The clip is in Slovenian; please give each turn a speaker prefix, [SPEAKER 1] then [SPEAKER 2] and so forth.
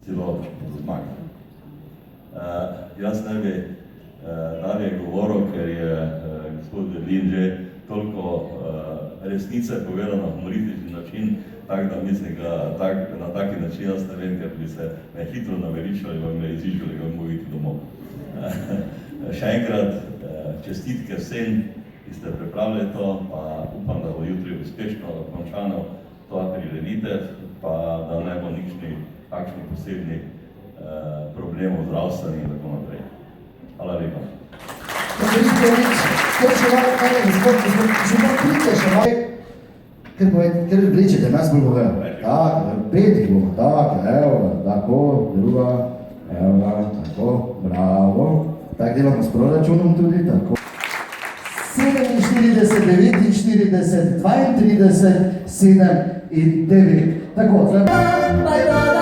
[SPEAKER 1] celo zmaga. Jaz ne bi dalje govoril, ker je gospod Berlin že toliko resnice povedal na humoristični način, tako da mislim, da na taki način jaz ne vem, ker bi se me hitro naveličali, pa me izižgali, ga mogo iti domov. Še enkrat čestitke vsem, ki ste pripravili to, pa upam, da bo jutri uspešno končano to prireditev, pa da ne bo kakšni posebni problemov zdravstveni in tako naprej. Hvala lepa.
[SPEAKER 2] Ker vlečete, nas bolj povedal. Tako, petih bomo, tako, evo, tako, druga, evo, tako, bravo. Tako delamo s proračunom tudi, tako. 47, 49, 32, 7 in 9. Tako, zdaj.